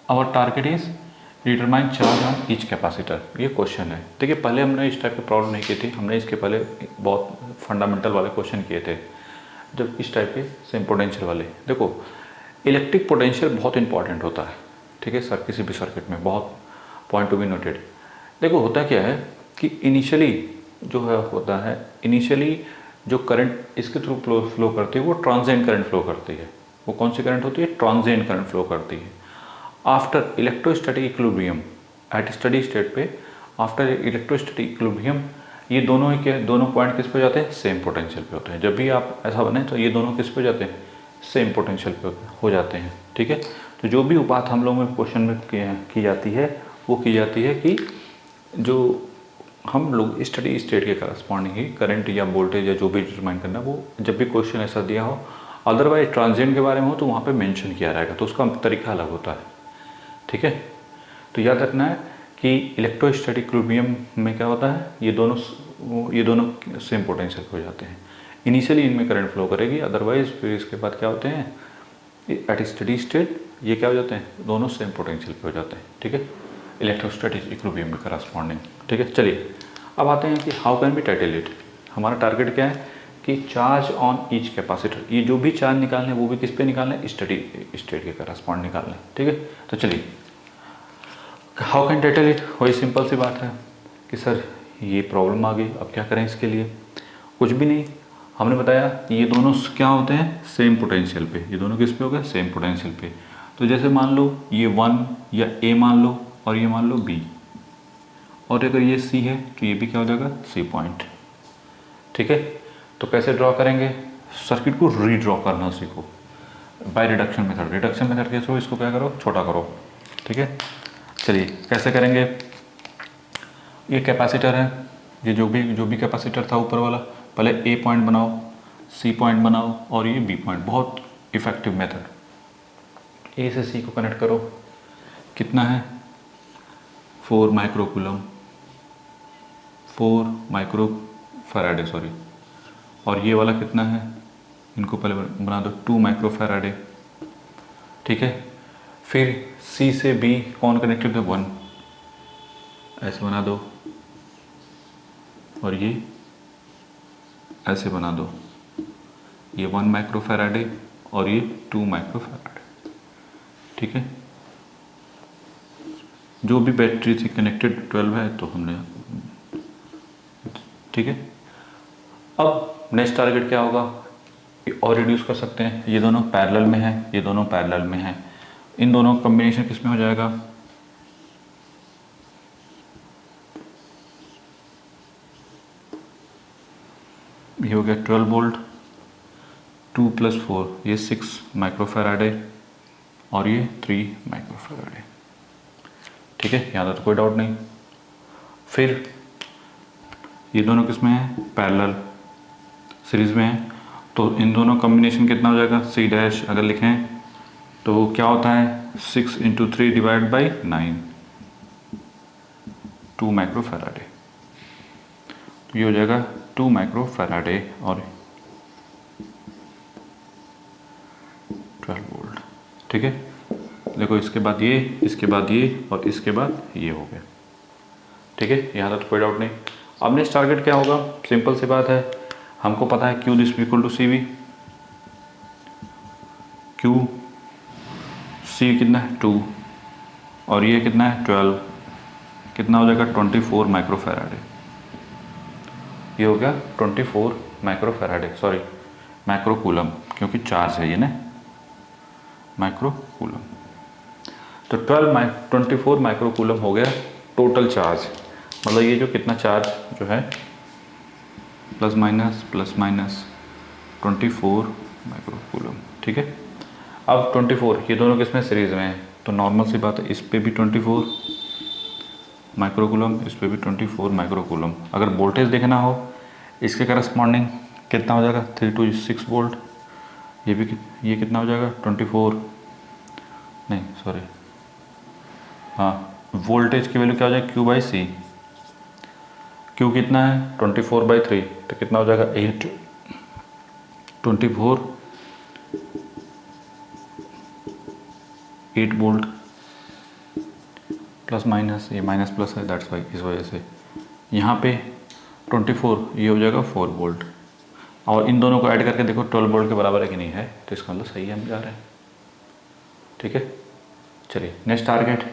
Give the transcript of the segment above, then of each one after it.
Our target is determine charge on each capacitor. ये question है। देखिए पहले हमने इस टाइप की प्रॉब्लम नहीं की थी, हमने इसके पहले बहुत फंडामेंटल वाले क्वेश्चन किए थे जब इस टाइप के सेम पोटेंशियल वाले। देखो इलेक्ट्रिक पोटेंशियल बहुत इंपॉर्टेंट होता है, ठीक है सर, किसी भी सर्किट में बहुत पॉइंट टू बी नोटेड। देखो होता क्या है कि इनिशियली जो है होता है, इनिशियली जो करंट इसके थ्रू फ्लो करती है वो ट्रांजिएंट करंट फ्लो करती है। वो कौन सी करंट होती है? ट्रांजिएंट करंट फ्लो करती है। After electrostatic equilibrium at steady state पे, आफ्टर इलेक्ट्रोस्टैटिक इक्विलिब्रियम ये दोनों ही क्या, दोनों पॉइंट किस पे जाते हैं? सेम पोटेंशियल पे होते हैं। जब भी आप ऐसा बने तो ये दोनों किस पे जाते हैं? सेम पोटेंशियल पे हो जाते हैं, ठीक है। तो जो भी बात हम लोग में क्वेश्चन में की जाती है वो की जाती है कि जो हम लोग स्टडी स्टेट के करस्पॉन्डिंग ही करंट या वोल्टेज या जो भी डिटरमाइन करना, वो जब भी क्वेश्चन ऐसा दिया हो, अदरवाइज ट्रांजिएंट के बारे में हो तो वहाँ पे मेंशन किया रहेगा, तो उसका तरीका अलग होता है, ठीक है। तो याद रखना है कि इलेक्ट्रोस्टैटिक इक्विलिब्रियम में क्या होता है, ये दोनों सेम पोटेंशियल हो जाते हैं। इनिशियली इनमें करंट फ्लो करेगी, अदरवाइज फिर इसके बाद क्या होते हैं एट स्टडी स्टेट ये क्या हो जाते हैं? दोनों सेम पोटेंशियल पे हो जाते हैं, ठीक है, इलेक्ट्रोस्टैटिक इक्विलिब्रियम में करस्पॉन्डिंग, ठीक है। चलिए अब आते हैं कि how can be title it. हमारा टारगेट क्या है कि चार्ज ऑन ईच कैपेसिटर, ये जो भी चार्ज निकालने वो भी किस पे निकालना है? स्टडी स्टेट के करस्पॉन्ड निकालना है, ठीक है। तो चलिए हाउ कैन टाइटल इट, वही सिंपल सी बात है कि सर ये प्रॉब्लम आ गई, अब क्या करें इसके लिए? कुछ भी नहीं, हमने बताया ये दोनों क्या होते हैं? सेम पोटेंशियल पे। ये दोनों किस पे हो गए? सेम पोटेंशियल पे। तो जैसे मान लो ये 1 या ए मान लो और ये मान लो बी, और अगर ये सी है तो ये भी क्या हो जाएगा? सी पॉइंट, ठीक है। तो कैसे ड्रॉ करेंगे? सर्किट को रीड्रॉ करना सीखो by reduction method. Reduction method के थ्रू इसको क्या करो? छोटा करो, ठीक है। चलिए कैसे करेंगे? ये कैपेसिटर है, ये जो भी कैपेसिटर था ऊपर वाला, पहले ए पॉइंट बनाओ, सी पॉइंट बनाओ और ये बी पॉइंट। बहुत इफेक्टिव मेथड। ए से सी को कनेक्ट करो, कितना है? 4 माइक्रोकूलम, 4 माइक्रो फैराडे सॉरी। और ये वाला कितना है? इनको पहले बना दो 2 माइक्रो फैराडे, ठीक है। फिर सी से बी कौन कनेक्टेड है? 1, ऐसे बना दो, और ये ऐसे बना दो, ये 1 माइक्रो फैराडे और ये 2 माइक्रो फैराडे, ठीक है। जो भी बैटरी थी कनेक्टेड 12 है तो हमने, ठीक है। अब नेक्स्ट टारगेट क्या होगा? और रिड्यूस कर सकते हैं, ये दोनों पैरेलल में है, ये दोनों पैरेलल में है, इन दोनों कॉम्बिनेशन किस में हो जाएगा? ये हो गया 12 वोल्ट, 2 + 4 ये 6 माइक्रो फैराडे और ये 3 माइक्रो फैराडे, ठीक है। यहाँ तो कोई डाउट नहीं। फिर ये दोनों किस में है? पैरेलल सीरीज में है, तो इन दोनों कॉम्बिनेशन कितना हो जाएगा? सी डैश अगर लिखें तो क्या होता है? 6 × 3 / 9, 2 माइक्रो फैराडे। तो ये हो जाएगा 2 माइक्रो फैराडे और 12 वोल्ट, ठीक है। देखो इसके बाद ये, इसके बाद ये और इसके बाद ये हो गया, ठीक है। यहाँ तक तो कोई डाउट नहीं। अब नेक्स्ट टारगेट क्या होगा? सिंपल सी बात है, हमको पता है Q this equal to CV। Q C कितना है? 2 और ये कितना है? 12, कितना हो जाएगा? 24 माइक्रो फैराडे। ये हो गया 24 micro Faraday, sorry micro coulomb, क्योंकि चार्ज है ये ना, माइक्रो कूलम। तो 24 माइक्रो कूलम हो गया टोटल चार्ज। मतलब ये जो कितना चार्ज जो है प्लस माइनस 24 माइक्रो कूलम, ठीक है। अब 24 ये दोनों किसमें? सीरीज में है, तो नॉर्मल सी बात है, इस पे भी 24 माइक्रो कूलम, इस पे भी 24 माइक्रो कूलम। अगर वोल्टेज देखना हो इसके करस्पॉन्डिंग कितना हो जाएगा? 3 to 6 वोल्ट। ये कितना हो जाएगा? 24 नहीं सॉरी, हाँ, वोल्टेज की वैल्यू क्या हो जाएगी? Q/C। Q कितना है? 24/3, तो कितना हो जाएगा? 8, 8 वोल्ट, प्लस माइनस, ये माइनस प्लस है, दैट्स वाई, इस वजह से यहाँ पे 24 ये हो जाएगा 4 वोल्ट, और इन दोनों को ऐड करके देखो 12 वोल्ट के बराबर है कि नहीं है, तो इसका मतलब सही है, हम जा रहे हैं। ठीक है, चलिए नेक्स्ट टारगेट,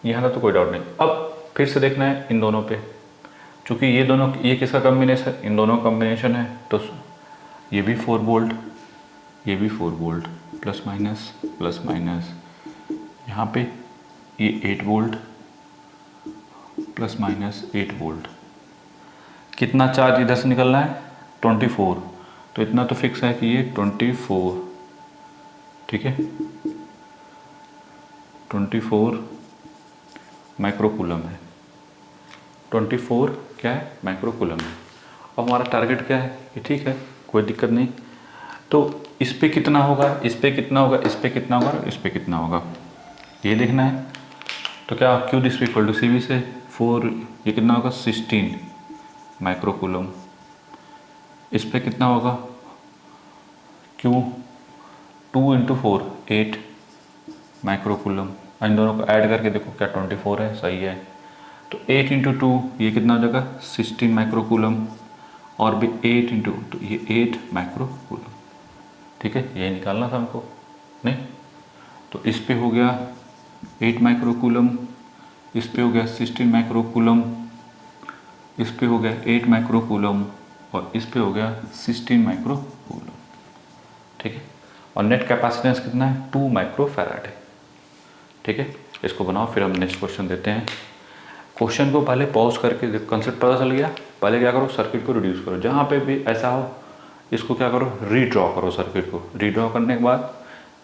यहाँ का तो कोई डाउट नहीं। अब फिर से देखना है इन दोनों पे, चूँकि ये दोनों, ये किसका कॉम्बिनेशन, इन दोनों कॉम्बिनेशन है, तो ये भी 4 वोल्ट, ये भी 4 वोल्ट, प्लस माइनस, यहाँ पे ये 8 वोल्ट, प्लस माइनस 8 वोल्ट। कितना चार्ज इधर से निकलना है, 24, तो इतना तो फिक्स है कि ये 24, ठीक है, 24 माइक्रोकूलम है, 24 क्या है, माइक्रोकूलम है। और हमारा टारगेट क्या है, ये ठीक है, कोई दिक्कत नहीं। तो इस पे कितना होगा, इस पे कितना होगा, इस पे कितना होगा, इस पे कितना होगा, ये देखना है। तो क्या Q this equal to C V से 4, ये कितना होगा 16 माइक्रोकूलम, इस पे कितना होगा क्यू 2 इंटू 4 8 माइक्रोकूलम, इन दोनों को ऐड करके देखो क्या 24 है, सही है। तो 8 इंटू 2 ये कितना हो जाएगा 16 माइक्रोकूलम, और भी 8 इंटू, तो ये 8 माइक्रोकूलम। ठीक है, यही निकालना था हमको, नहीं तो इस पे हो गया 8 माइक्रोकूलम, इस पे हो गया 16 माइक्रोकूलम, इस पे हो गया 8 माइक्रोकूलम, और इस पे हो गया 16 माइक्रोकूलम। ठीक है, और नेट कैपेसिटेंस कितना है, 2 माइक्रोफैराड है। ठीक है, इसको बनाओ, फिर हम नेक्स्ट क्वेश्चन देते हैं। क्वेश्चन को पहले पॉज करके, कंसेप्ट पता चल गया, पहले क्या करो, सर्किट को रिड्यूस करो, जहाँ पे भी ऐसा हो इसको क्या करो, रीड्रॉ करो, सर्किट को रीड्रॉ करने के बाद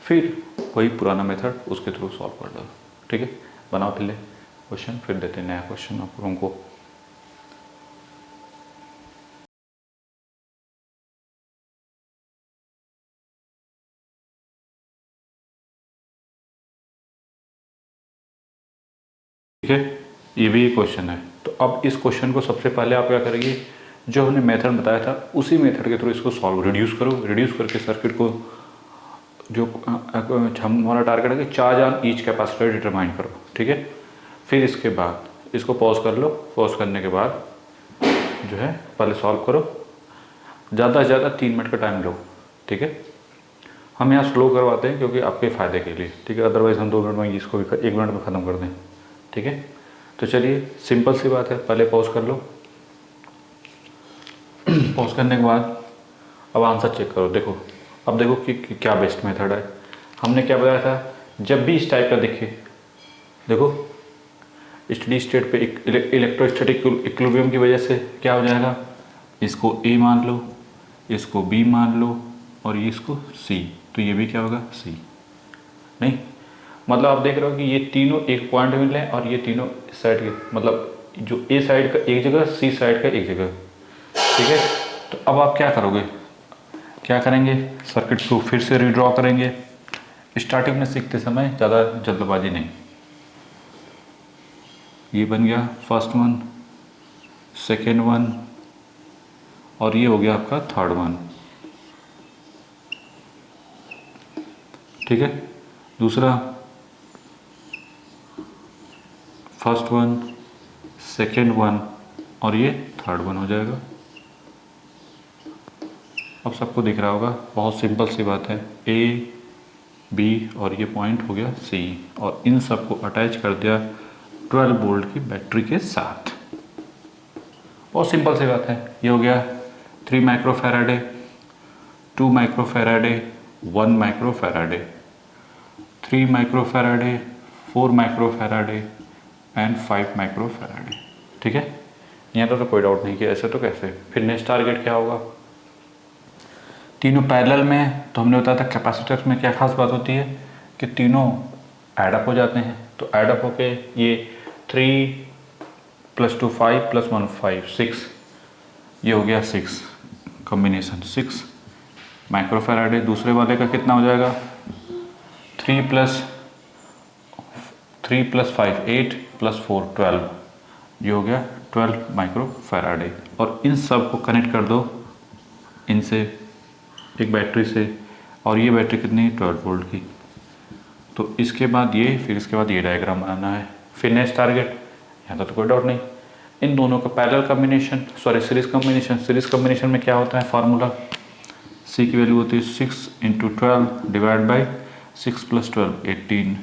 फिर वही पुराना मेथड उसके थ्रू सॉल्व कर दो। ठीक है, बनाओ पहले क्वेश्चन, फिर देते हैं नया क्वेश्चन आप लोगों को। ठीक है, ये भी क्वेश्चन है। तो अब इस क्वेश्चन को सबसे पहले आप क्या करेंगे, जो हमने मेथड बताया था उसी मेथड के थ्रू इसको सॉल्व, रिड्यूस करो, रिड्यूस करके सर्किट को, जो हमारा टारगेट है कि charge on each capacitor determine करो। ठीक है, फिर इसके बाद इसको पॉज कर लो, पॉज करने के बाद जो है पहले सॉल्व करो, ज़्यादा से ज़्यादा 3 मिनट का टाइम लो। ठीक है, हम यहाँ स्लो करवाते हैं क्योंकि आपके फ़ायदे के लिए। ठीक है, अदरवाइज़ हम 2 मिनट में इसको भी 1 मिनट में ख़त्म कर दें। ठीक है, तो चलिए सिंपल सी बात है, पहले पॉज कर लो, पॉज करने के बाद अब आंसर चेक करो। देखो अब देखो कि क्या बेस्ट मेथड है। हमने क्या बताया था, जब भी इस टाइप का दिखे, देखो स्टडी स्टेट पे इलेक्ट्रोस्टैटिक इक्विलिब्रियम की वजह से क्या हो जाएगा, इसको ए मान लो, इसको बी मान लो, और ये इसको सी, तो ये भी क्या होगा सी। नहीं मतलब आप देख रहे हो कि ये तीनों एक पॉइंट मिल रहे हैं, और ये तीनों इस साइड के, मतलब जो ए साइड का एक जगह, सी साइड का एक जगह। ठीक है, तो अब आप क्या करोगे, क्या करेंगे, सर्किट को फिर से रीड्रॉ करेंगे। स्टार्टिंग में सीखते समय ज़्यादा जल्दबाजी नहीं। ये बन गया फर्स्ट वन, सेकेंड वन, और ये हो गया आपका थर्ड वन। ठीक है, दूसरा फर्स्ट वन, सेकेंड वन, और ये थर्ड वन हो जाएगा। अब सबको दिख रहा होगा, बहुत सिंपल सी बात है, ए बी और ये पॉइंट हो गया सी, और इन सबको अटैच कर दिया 12 वोल्ट की बैटरी के साथ। बहुत सिंपल सी बात है, ये हो गया 3 माइक्रोफैराडे, 2 माइक्रोफैराडे, 1 माइक्रोफैराडे, 3 माइक्रोफैराडे, 4 माइक्रोफैराडे एंड 5 माइक्रोफैराडे। ठीक है, यहाँ तो कोई डाउट नहीं कि ऐसे तो कैसे। फिर नेक्स्ट टारगेट क्या होगा, तीनों पैरेलल में, तो हमने बताया था कैपेसिटर में क्या खास बात होती है कि तीनों ऐड अप हो जाते हैं। तो ऐड अप होके ये 3 + 2 5 + 1 5 6, ये हो गया 6 कॉम्बिनेशन 6 माइक्रोफैराडे। दूसरे वाले का कितना हो जाएगा, 3 + 5 8 + 4 12, ये हो गया 12 माइक्रोफैराडे। और इन सब को कनेक्ट कर दो इनसे, एक बैटरी से, और ये बैटरी कितनी 12 वोल्ट की। तो इसके बाद ये, फिर इसके बाद ये डायग्राम बनाना है। फिर नेक्स्ट टारगेट, यहाँ तो कोई डाउट नहीं। इन दोनों का parallel combination, sorry series combination. Series combination में क्या होता है फार्मूला, सी की वैल्यू होती है 6 × 12 डिवाइड बाई 6 + 12 18,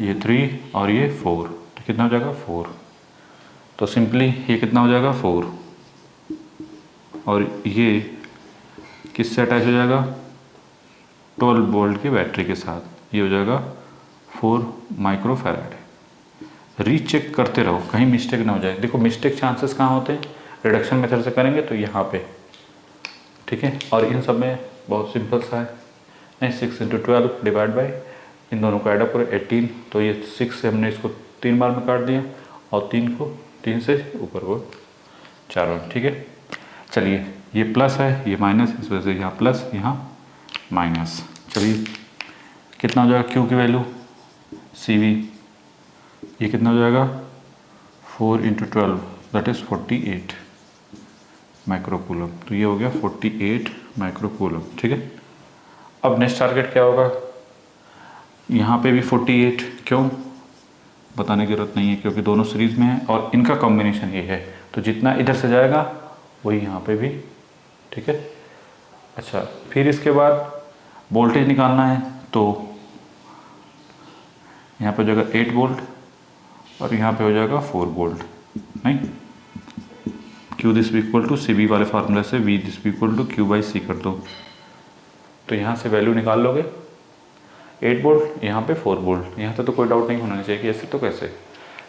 ये 3 और ये 4, तो कितना हो जाएगा 4। तो सिंपली ये कितना हो जाएगा 4, और ये किससे अटैच हो जाएगा 12 वोल्ट की बैटरी के साथ, ये हो जाएगा 4 माइक्रोफैराड। रीचेक करते रहो कहीं मिस्टेक ना हो जाए। देखो मिस्टेक चांसेस कहाँ होते हैं, रिडक्शन मेथड से करेंगे तो यहाँ पे, ठीक है। और इन सब में बहुत सिंपल सा है, 6 × 12 डिवाइड बाई, इन दोनों को एडअप करो 18, तो ये 6 से हमने इसको 3 बार में काट दिया, और 3 को 3 से ऊपर को 4 बार, ठीक है। चलिए ये प्लस है, ये माइनस, इस वजह से यहाँ प्लस यहाँ माइनस। चलिए कितना हो जाएगा क्यू की वैल्यू CV, ये कितना हो जाएगा 4 × 12 दैट इज़ 48 माइक्रोकूलम, तो ये हो गया 48 माइक्रोकूलम, ठीक है। अब नेक्स्ट टारगेट क्या होगा, यहाँ पे भी 48, क्यों बताने की जरूरत नहीं है क्योंकि दोनों सीरीज में है और इनका कॉम्बिनेशन ये है, तो जितना इधर से जाएगा वही यहाँ पे भी, ठीक है। अच्छा फिर इसके बाद वोल्टेज निकालना है, तो यहाँ पे हो जाएगा 8 वोल्ट और यहाँ पे हो जाएगा 4 वोल्ट, नहीं, Q this equal to CV वाले फार्मूले से V this equal to Q/C कर दो, तो यहाँ से वैल्यू निकाल लोगे 8 वोल्ट, यहाँ पे 4 वोल्ट, यहाँ तो कोई डाउट नहीं होना चाहिए कि ऐसे तो कैसे।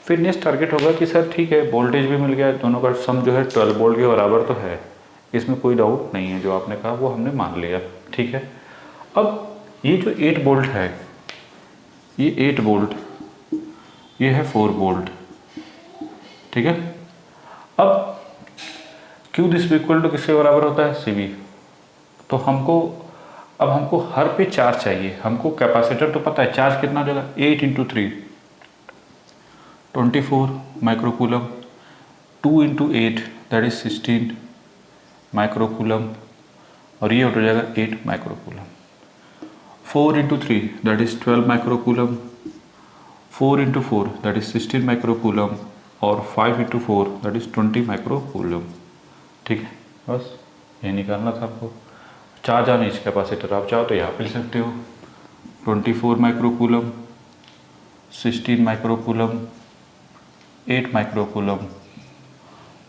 फिर नेक्स्ट टारगेट होगा कि सर ठीक है वोल्टेज भी मिल गया, दोनों का सम जो है 12 वोल्ट के बराबर तो है, इसमें कोई डाउट नहीं है, जो आपने कहा वो हमने मान लिया, ठीक है। अब ये जो 8 वोल्ट है, ये 8 वोल्ट, ये है 4 वोल्ट, ठीक है। अब Q दिस इक्वल टू किसके बराबर होता है CV, तो अब हमको हर पे चार्ज चाहिए, हमको कैपेसिटर तो पता है चार्ज कितना हो जाएगा 8 × 3 24 माइक्रोकूलम, 2 × 8 दैट इज 16 माइक्रोकूलम, और ये हो जाएगा 8 microcoulomb, 4 × 3 that is 12 microcoulomb, 4 × 4 that is 16 microcoulomb, और 5 × 4 दैट इज 20 माइक्रोकूलम, ठीक है। बस ये निकालना था आपको। चार्ज ऑन ईच कैपेसिटर आप चाहो तो यहाँ पे लिख सकते हो 24 माइक्रोकूलम, 16 माइक्रोकूलम, 8 माइक्रोकूलम,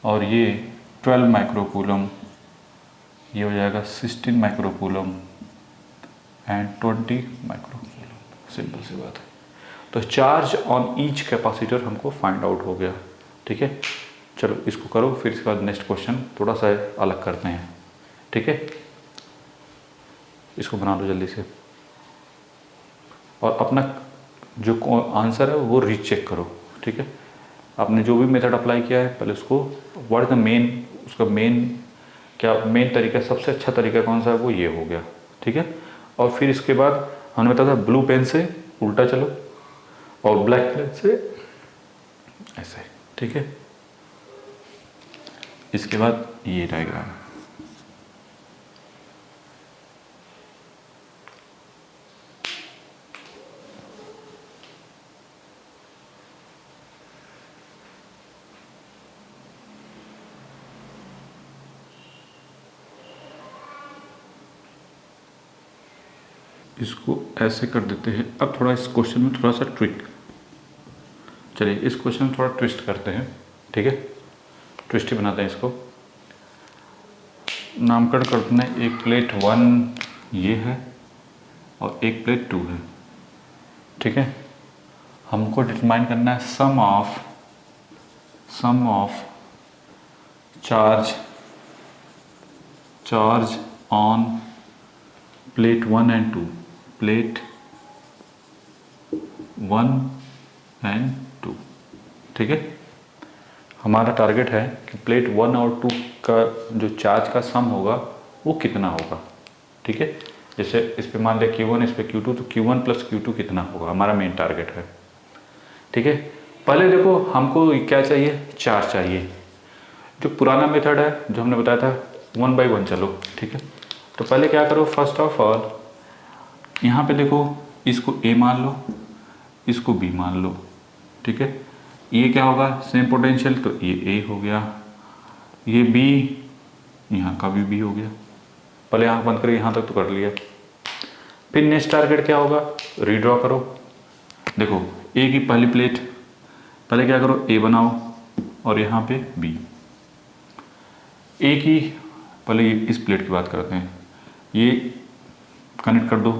और ये 12 माइक्रोकूलम, ये हो जाएगा 16 माइक्रोकूलम एंड 20 माइक्रोकूलम, सिंपल सी बात है। तो चार्ज ऑन ईच कैपेसिटर हमको फाइंड आउट हो गया, ठीक है। चलो इसको करो, फिर इसके बाद नेक्स्ट क्वेश्चन थोड़ा सा अलग करते हैं, ठीक है। इसको बना लो जल्दी से, और अपना जो आंसर है वो रीचेक करो, ठीक है। आपने जो भी मेथड अप्लाई किया है पहले उसको, व्हाट इज द मेन, उसका मेन क्या मेन तरीका, सबसे अच्छा तरीका कौन सा है वो ये हो गया, ठीक है। और फिर इसके बाद हमने बताया था ब्लू पेन से उल्टा चलो और ब्लैक पेन से ऐसे, ठीक है। इसके बाद ये डायग्राम, इसको ऐसे कर देते हैं। अब थोड़ा इस क्वेश्चन में थोड़ा सा ट्विक, चलिए इस क्वेश्चन में थोड़ा ट्विस्ट करते हैं, ठीक है। ट्विस्ट ही बनाते हैं इसको, नामकरण करते हैं। एक प्लेट 1 ये है और एक प्लेट 2 है, ठीक है। हमको डिटरमाइन करना है sum of charge on plate 1 and 2, plate 1 and 2, ठीक है। हमारा टारगेट है कि प्लेट 1 और 2 का जो चार्ज का सम होगा वो कितना होगा, ठीक है। जैसे इस पे मान लिया Q1, इस पे Q2, तो Q1 + Q2 कितना होगा, हमारा मेन टारगेट है, ठीक है। पहले देखो हमको क्या चाहिए, चार्ज चाहिए। जो पुराना मेथड है जो हमने बताया था 1 by 1 चलो, ठीक है। तो पहले क्या करो, फर्स्ट ऑफ ऑल यहाँ पे देखो, इसको A मान लो, इसको B मान लो, ठीक है। ये क्या होगा, सेम पोटेंशियल, तो ये ए हो गया, ये बी, यहाँ का भी बी हो गया। पहले आँख बंद करिए, यहाँ तक तो कर लिया। फिर नेक्स्ट टारगेट क्या होगा, रीड्रॉ करो। देखो ए की पहली प्लेट, पहले क्या करो, ए बनाओ और यहाँ पे बी। ए की पहले इस प्लेट की बात करते हैं, ये कनेक्ट कर दो,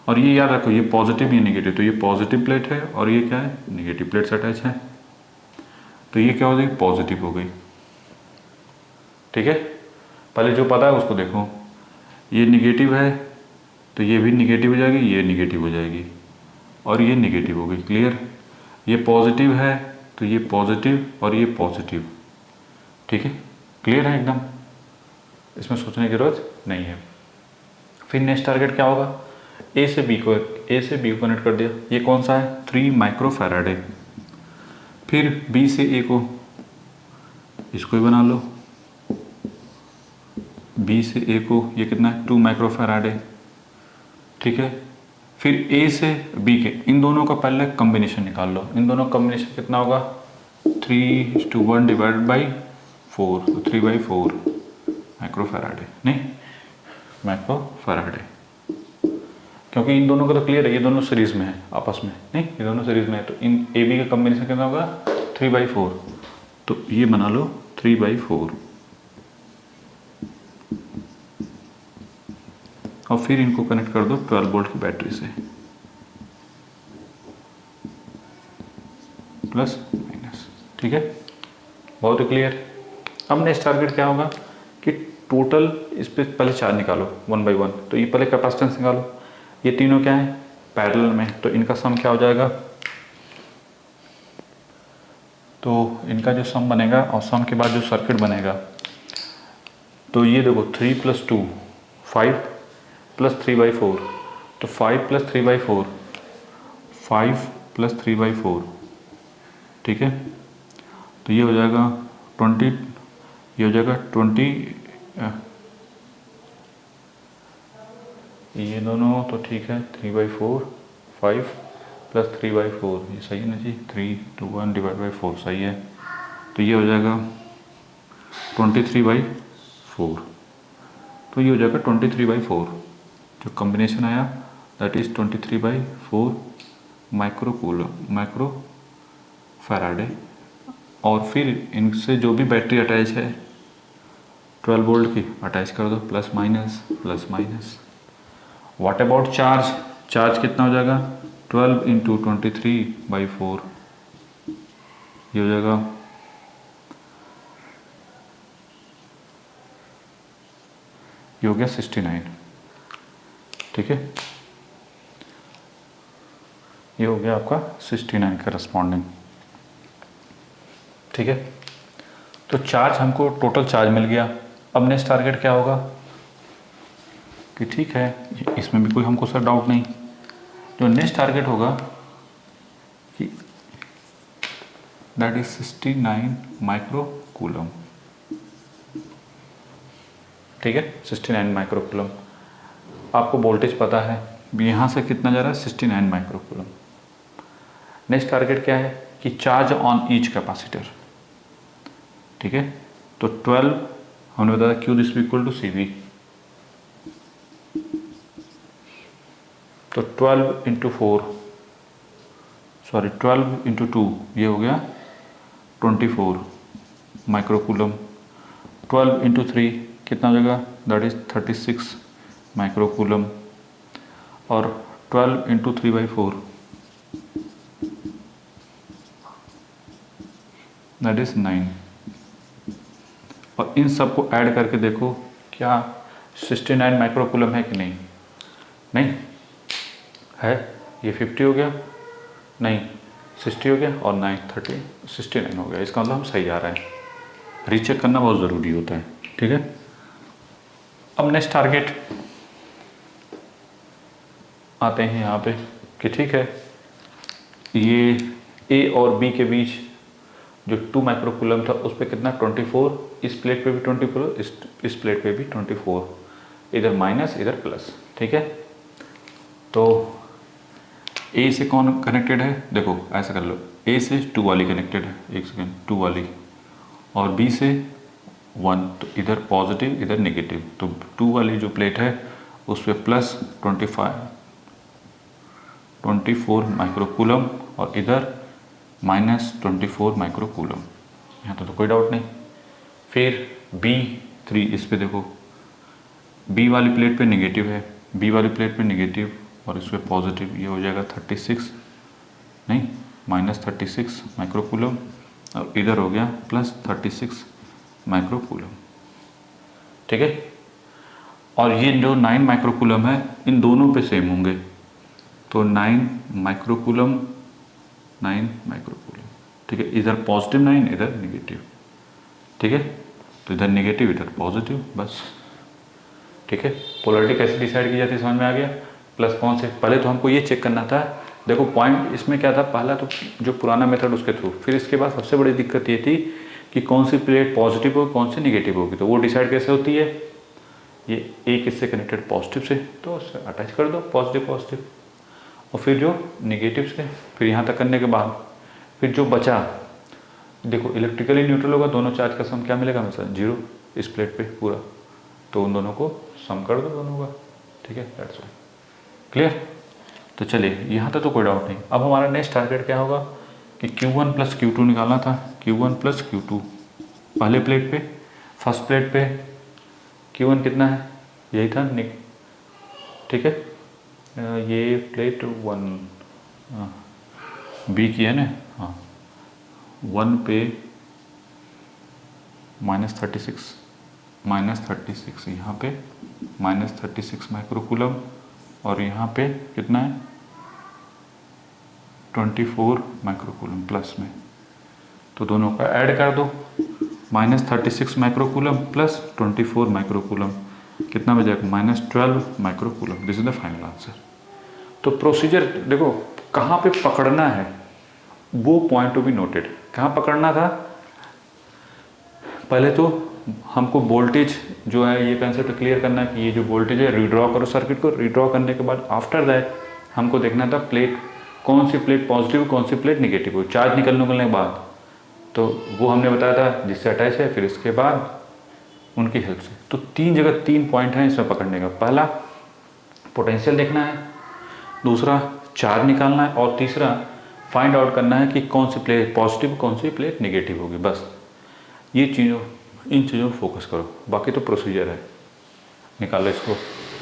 और ये याद रखो ये पॉजिटिव ये नेगेटिव, तो ये पॉजिटिव प्लेट है और ये क्या है, नेगेटिव प्लेट से अटैच है, तो ये क्या हो जाएगी, पॉजिटिव हो गई। ठीक है, पहले जो पता है उसको देखो, ये निगेटिव है तो ये भी निगेटिव हो जाएगी, ये निगेटिव हो जाएगी और ये निगेटिव हो गई। क्लियर, ये पॉजिटिव है तो ये पॉजिटिव और ये पॉजिटिव। ठीक है, क्लियर है एकदम, इसमें सोचने की जरूरत नहीं है। फिर नेक्स्ट टारगेट क्या होगा, ए से बी को कनेक्ट कर दिया, ये कौन सा है, 3 माइक्रोफैराड है। फिर बी से ए को, इसको ही बना लो, बी से ए को ये कितना है, 2 माइक्रोफैराड है। ठीक है, फिर ए से बी के इन दोनों का पहले कॉम्बिनेशन निकाल लो, इन दोनों का कॉम्बिनेशन कितना होगा, 3:1 डिवाइडेड बाई 4, तो 3/4 माइक्रोफैराड है, नहीं माइक्रोफैराड है, क्योंकि इन दोनों का तो क्लियर है, ये दोनों सीरीज में है आपस में, नहीं ये दोनों सीरीज में है, तो इन ए बी का कॉम्बिनेशन कितना होगा, 3/4, तो ये बना लो 3/4, और फिर इनको कनेक्ट कर दो 12 वोल्ट की बैटरी से, प्लस माइनस। ठीक है, बहुत ही क्लियर। अब नेक्स्ट टारगेट क्या होगा कि टोटल इस पे पहले चार्ज निकालो 1 बाई 1, तो ये पहले कैपेसिटेंस निकालो, ये तीनों क्या है, पैरेलल में, तो इनका सम क्या हो जाएगा, तो इनका जो सम बनेगा और सम के बाद जो सर्किट बनेगा, तो ये देखो 3 + 2 5 + 3/4, तो 5 + 3/4 5 + 3/4, ठीक है, तो ये हो जाएगा 20, ये हो जाएगा 20, ये दोनों तो ठीक है, 3/4 5 + 3/4, ये सही है ना जी, 3 to 1 डिवाइड बाई 4 सही है, तो ये हो जाएगा 23/4, तो ये हो जाएगा 23/4, जो कॉम्बिनेशन आया दैट इज 23/4 माइक्रोफैराड है। और फिर इनसे जो भी बैटरी अटैच है 12 वोल्ट की अटैच कर दो, plus minus. What about charge, charge कितना हो जाएगा, 12 × 23/4, ये हो जाएगा ये हो गया 69। ठीक है, ये हो गया आपका 69 का रिस्पॉन्डिंग। ठीक है, तो चार्ज हमको टोटल चार्ज मिल गया। अब नेक्स्ट टारगेट क्या होगा कि ठीक है, इसमें भी कोई हमको सर डाउट नहीं, जो नेक्स्ट टारगेट होगा कि दैट इज 69 माइक्रोकूलम। ठीक है, 69 माइक्रोकूलम, आपको वोल्टेज पता है, यहाँ से कितना जा रहा है, 69 माइक्रोकूलम। नेक्स्ट टारगेट क्या है कि चार्ज ऑन ईच कैपेसिटर। ठीक है, तो 12 हमने बताया Q this equal to CV, तो 12 × 2 ये हो गया 24 माइक्रोकूलम, 12 × 3 कितना हो जाएगा, दैट इज 36 माइक्रोकूलम, और 12 × 3/4 दैट इज 9, और इन सब को ऐड करके देखो क्या 69 माइक्रोकूलम है कि नहीं, नहीं है, ये 50 हो गया, नहीं 60 हो गया, और 9 30 69 हो गया, इसका मतलब हम सही आ रहा है। रीचेक करना बहुत ज़रूरी होता है। ठीक है, अब नेक्स्ट टारगेट आते हैं यहाँ पे कि ठीक है, ये ए और बी के बीच जो 2 माइक्रोकूलम था उस पर कितना 24, इस प्लेट पे भी 24, इस प्लेट पे भी 24, इधर माइनस इधर प्लस। ठीक है, तो ए से कौन कनेक्टेड है, देखो ऐसा कर लो, ए से 2 वाली कनेक्टेड है, एक सेकेंड, 2 वाली, और बी से 1, तो इधर पॉजिटिव इधर नेगेटिव, तो 2 वाली जो प्लेट है उस पर प्लस 24 माइक्रोकूलम और इधर -24 माइक्रोकूलम। यहाँ तो कोई डाउट नहीं। फिर B3, इस पे देखो, बी वाली प्लेट पे नेगेटिव है, बी वाली प्लेट पे नेगेटिव और इस पर पॉजिटिव, ये हो जाएगा 36 नहीं -36 माइक्रोकूलम और इधर हो गया +36 माइक्रोकूलम। ठीक है, और ये जो 9 माइक्रोकूलम है इन दोनों पे सेम होंगे, तो 9 माइक्रोकूलम, 9 माइक्रोकूलम। ठीक है, इधर पॉजिटिव 9 इधर नेगेटिव। ठीक है, तो इधर नेगेटिव इधर पॉजिटिव, बस। ठीक है, पोलैरिटी कैसे डिसाइड की जाती है समझ में आ गया। प्लस कौन से, पहले तो हमको ये चेक करना था, देखो पॉइंट इसमें क्या था, पहला तो जो पुराना मेथड उसके थ्रू, फिर इसके बाद सबसे बड़ी दिक्कत ये थी कि कौन सी प्लेट पॉजिटिव हो कौन सी नेगेटिव होगी, तो वो डिसाइड कैसे होती है, ये एक इससे कनेक्टेड पॉजिटिव से, तो उससे अटैच कर दो पॉजिटिव पॉजिटिव, और फिर जो नेगेटिव से, फिर यहाँ तक करने के बाद फिर जो बचा, देखो इलेक्ट्रिकली न्यूट्रल होगा, दोनों चार्ज का सम क्या मिलेगा हमेशा 0 इस प्लेट पे पूरा, तो उन दोनों को सम कर दो दोनों का। ठीक है, दैट्स ऑल, क्लियर। तो चलिए यहाँ तक तो कोई डाउट नहीं। अब हमारा नेक्स्ट टारगेट क्या होगा कि Q1 + Q2 निकालना था। Q1 + Q2 पहले प्लेट पे, फर्स्ट प्लेट पे Q1 कितना है, यही था निक। ठीक है, ये प्लेट 1 बी की है ना, हाँ 1 पे -36 यहाँ पे -36 माइक्रोकूलम और यहाँ पे कितना है 24 माइक्रोकूलम प्लस में, तो दोनों का ऐड कर दो, -36 माइक्रोकूलम प्लस 24 माइक्रोकूलम कितना बचेगा -12 microcoulomb. This is the final answer. तो प्रोसीजर देखो कहाँ पे पकड़ना है, वो पॉइंट टू बी नोटेड। कहाँ पकड़ना था, पहले तो हमको वोल्टेज जो है ये कंसेप्ट क्लियर करना है कि ये जो वोल्टेज है रिड्रॉ करो सर्किट को, रिड्रॉ करने के बाद आफ्टर दैट हमको देखना था प्लेट कौन सी प्लेट पॉजिटिव कौन सी प्लेट नेगेटिव हो, चार्ज निकलने के बाद, तो वो हमने बताया था जिससे अटैच है, फिर इसके बाद उनकी हेल्प से। तो 3 जगह 3 पॉइंट हैं इसमें पकड़ने का, पहला पोटेंशियल देखना है, दूसरा चार्ज निकालना है, और तीसरा फाइंड आउट करना है कि कौन सी प्लेट पॉजिटिव कौन सी प्लेट नेगेटिव होगी। बस ये चीज़ों इन चीज़ों पर फोकस करो, बाकी तो प्रोसीजर है, निकालो इसको।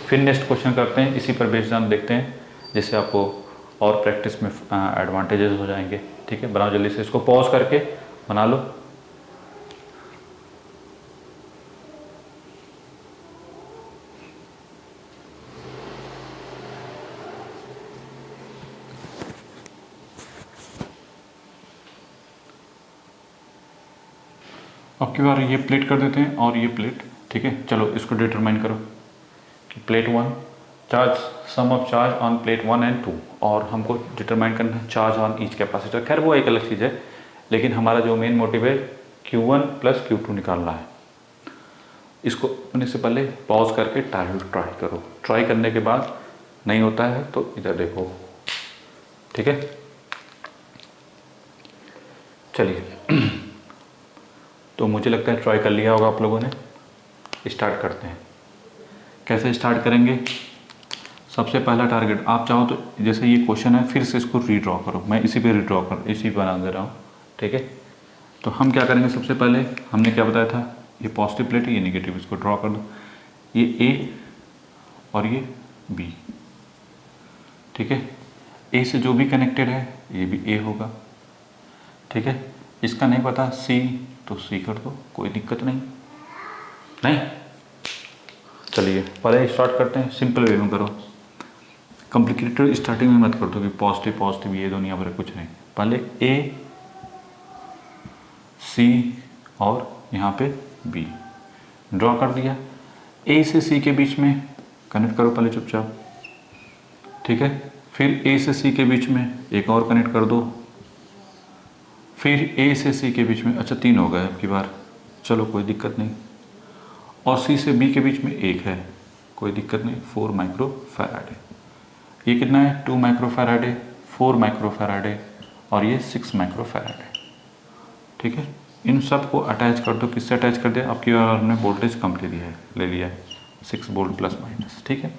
फिर नेक्स्ट क्वेश्चन करते हैं, इसी पर बेस्ड हम देखते हैं, जिससे आपको और प्रैक्टिस में एडवांटेजेस हो जाएंगे। ठीक है, बनाओ जल्दी से, इसको पॉज करके बना लो। अब की बार ये प्लेट कर देते हैं और ये प्लेट। ठीक है, चलो इसको डिटरमाइन करो कि plate 1 charge, sum of charge on plate 1 and 2, और हमको डिटरमाइन करना है चार्ज ऑन ईच कैपेसिटर। खैर वो एक अलग चीज़ है, लेकिन हमारा जो मेन मोटिव है Q1 + Q2 निकालना है। इसको अपने से पहले पॉज करके ट्राई करो, ट्राई करने के बाद नहीं होता है तो इधर देखो। ठीक है, चलिए तो मुझे लगता है ट्राई कर लिया होगा आप लोगों ने। स्टार्ट करते हैं। कैसे स्टार्ट करेंगे, सबसे पहला टारगेट आप चाहो तो जैसे ये क्वेश्चन है फिर से इसको रीड्रॉ करो, मैं इसी पे रीड्रॉ कर इसी बना दे रहा हूँ। ठीक है, तो हम क्या करेंगे, सबसे पहले हमने क्या बताया था, ये पॉजिटिव प्लेट है ये नेगेटिव, इसको ड्रॉ कर दो, ये ए और ये बी। ठीक है, ए से जो भी कनेक्टेड है ये भी ए होगा। ठीक है, इसका नहीं पता सी तो सी कर दो, कोई दिक्कत नहीं। चलिए पहले स्टार्ट करते हैं, सिंपल वे में करो, कॉम्प्लिकेटेड स्टार्टिंग में मत कर दो कि पॉजिटिव पॉजिटिव ये दुनिया भर कुछ नहीं। पहले ए सी और यहाँ पे बी ड्रॉ कर दिया, ए से सी के बीच में कनेक्ट करो पहले चुपचाप। ठीक है, फिर ए से सी के बीच में एक और कनेक्ट कर दो, फिर ए से सी के बीच में, अच्छा 3 हो गए अब की बार, चलो कोई दिक्कत नहीं, और सी से बी के बीच में एक है, कोई दिक्कत नहीं, 4 माइक्रो फैराड है। ये कितना है 2 माइक्रो फैराड है, 4 माइक्रोफैराडे और ये 6 माइक्रोफैराडे। ठीक है, इन सब को अटैच कर दो। किससे अटैच कर दिया? आपकी बार हमने वोल्टेज कम ले लिया है 6 वोल्ट प्लस माइनस। ठीक है,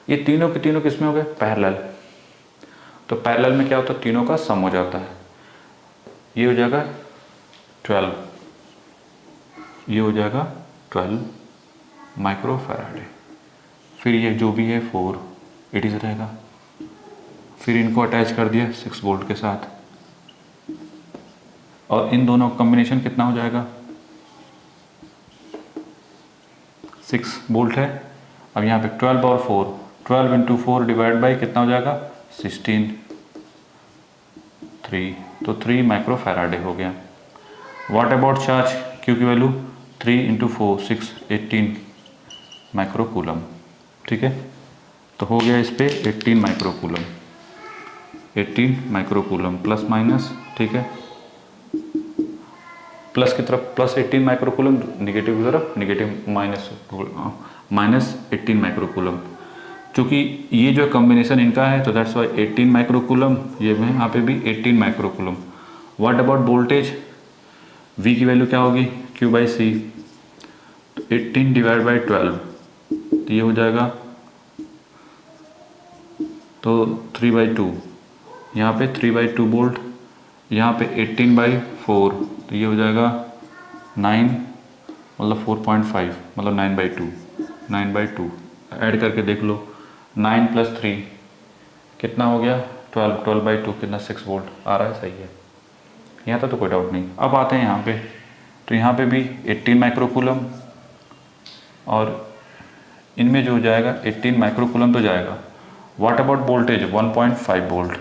ये तीनों के तीनों किस में हो गए? पैरेलल। तो पैरेलल में क्या होता है? तीनों का सम हो जाता है। ये हो जाएगा 12, ये हो जाएगा 12 माइक्रोफैराडे। फिर ये जो भी है 4 इट इज रहेगा। फिर इनको अटैच कर दिया 6 वोल्ट के साथ, और इन दोनों का कॉम्बिनेशन कितना हो जाएगा? 6 वोल्ट है। अब यहाँ पे 12 और 4, 12 इंटू 4 डिवाइड बाई कितना हो जाएगा? 16, 3, तो 3 माइक्रोफैराडे हो गया। What about charge? क्यू की वैल्यू 3 इंटू 4 6, 18 माइक्रोकूलम। ठीक है, तो हो गया इस पे 18 माइक्रोकूलम, 18 माइक्रोकूलम प्लस माइनस। ठीक है, प्लस की तरफ प्लस 18 माइक्रोकूलम, निगेटिव की तरफ निगेटिव माइनस 18 माइक्रोकूलम। चूँकि ये जो कॉम्बिनेशन इनका है तो दैट्स वाई 18 माइक्रोकूलम, ये में यहाँ पे भी 18 microcoulomb. What about voltage? V की वैल्यू क्या होगी? Q बाई सी, तो 18 डिवाइड बाई 12, तो ये हो जाएगा तो 3/2, यहाँ पे 3/2 वोल्ट, यहाँ पे 18/4, तो ये हो जाएगा 9, मतलब 4.5, मतलब 9/2, 9/2 ऐड करके देख लो। 9 + 3 कितना हो गया? 12, 12/2 कितना? 6 वोल्ट आ रहा है, सही है। यहाँ तो कोई डाउट नहीं। अब आते हैं यहाँ पे, तो यहाँ पे भी 18 माइक्रोकूलम, और इनमें जो हो जाएगा 18 माइक्रोकूलम तो जाएगा। What about voltage? 1.5 वोल्ट,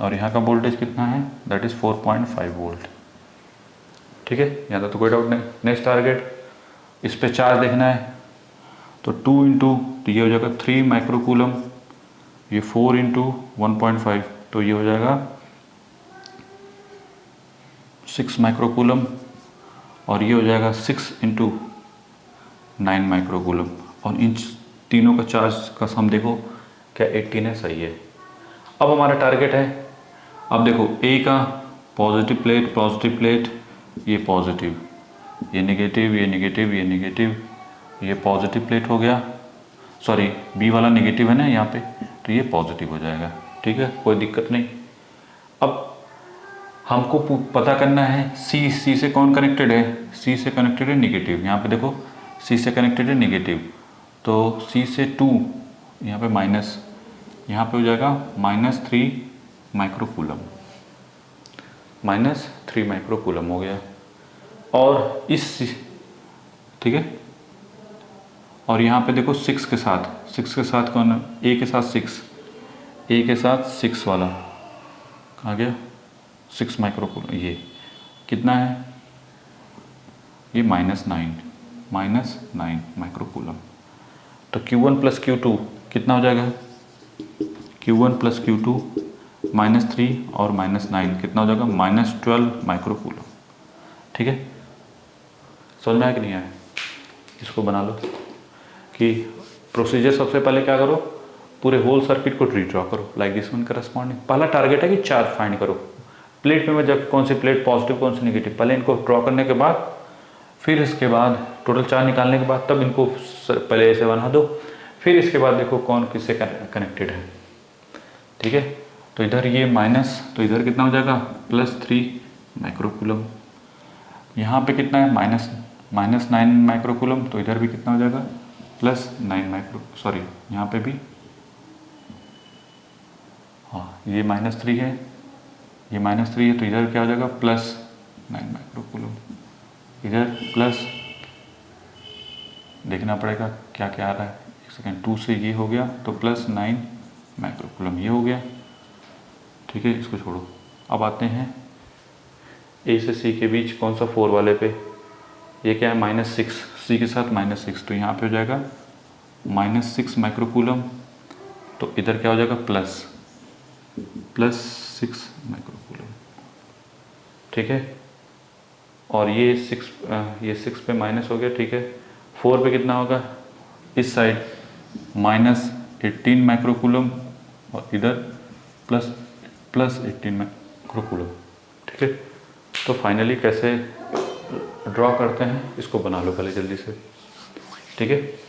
और यहाँ का वोल्टेज कितना है? That is 4.5 volt. ठीक है, यहाँ तो कोई डाउट नहीं। नेक्स्ट टारगेट, इस पे चार्ज देखना है, तो 2 इंटू, तो ये हो जाएगा 3 माइक्रोकूलम, ये 4 इंटू 1.5, तो ये हो जाएगा 6 माइक्रोकूलम, और ये हो जाएगा 6 इंटू 9 माइक्रोकूलम। और इन तीनों का चार्ज का सम देखो, क्या 18 है, सही है। अब हमारा टारगेट है, अब देखो ए का पॉजिटिव प्लेट, ये पॉजिटिव, ये नेगेटिव, ये नेगेटिव, ये नेगेटिव, ये पॉजिटिव प्लेट हो गया। सॉरी, बी वाला नेगेटिव है ना यहाँ पे, तो ये पॉजिटिव हो जाएगा। ठीक है, कोई दिक्कत नहीं। अब हमको पता करना है सी से कौन कनेक्टेड है? सी से कनेक्टेड है नेगेटिव। यहाँ पे देखो सी से कनेक्टेड है नेगेटिव, तो सी से 2, यहाँ पे माइनस, यहाँ पे हो जाएगा -3 माइक्रोकूलम, -3 माइक्रोकूलम हो गया। और इस, ठीक है, और यहाँ पे देखो 6 के साथ कौन है? ए के साथ 6, ए के साथ 6 वाला कहाँ गया? 6 माइक्रोकूलम, ये कितना है? ये -9 माइक्रोकूलम। तो Q1 + Q2 कितना हो जाएगा? Q1 + Q2 -3 और -9 कितना हो जाएगा? -12 माइक्रोकूलम। ठीक है, समझ में आया कि नहीं आया? इसको बना लो कि प्रोसीजर सबसे पहले क्या करो, पूरे होल सर्किट को रीड्रॉ करो लाइक दिस वन करस्पॉन्डिंग। पहला टारगेट है कि चार्ज फाइंड करो। प्लेट में जब कौन सी प्लेट पॉजिटिव कौन सी नेगेटिव, पहले इनको ड्रॉ करने के बाद, फिर इसके बाद टोटल चार्ज निकालने के बाद, तब इनको पहले ऐसे बना दो, फिर इसके बाद देखो कौन किससे कनेक्टेड है। ठीक है, तो इधर ये माइनस, तो इधर कितना हो जाएगा? +3 माइक्रोकूलम। यहाँ पे कितना है? -9 माइक्रोकूलम, तो इधर भी कितना हो जाएगा? +9 माइक्रो, सॉरी यहाँ पे भी, हाँ ये -3 है, ये -3 है, तो इधर क्या हो जाएगा? +9 माइक्रोकूलम। इधर प्लस, देखना पड़ेगा क्या क्या आ रहा है, एक सेकेंड। 2 से ये हो गया तो +9 माइक्रोकूलम ये हो गया। ठीक है, इसको छोड़ो। अब आते हैं ए से सी के बीच कौन सा 4 वाले पे, ये क्या है? -6, सी के साथ -6, तो यहाँ पे हो जाएगा -6 माइक्रोकूलम, तो इधर क्या हो जाएगा? +6 माइक्रोकूलम। ठीक है, और ये 6 पे माइनस हो गया। ठीक है, 4 पे कितना होगा? इस साइड -18 माइक्रोकूलम, और इधर प्लस 18 माइक्रोकूलम। ठीक है, तो फाइनली कैसे ड्रॉ करते हैं इसको बना लो पहले जल्दी से। ठीक है।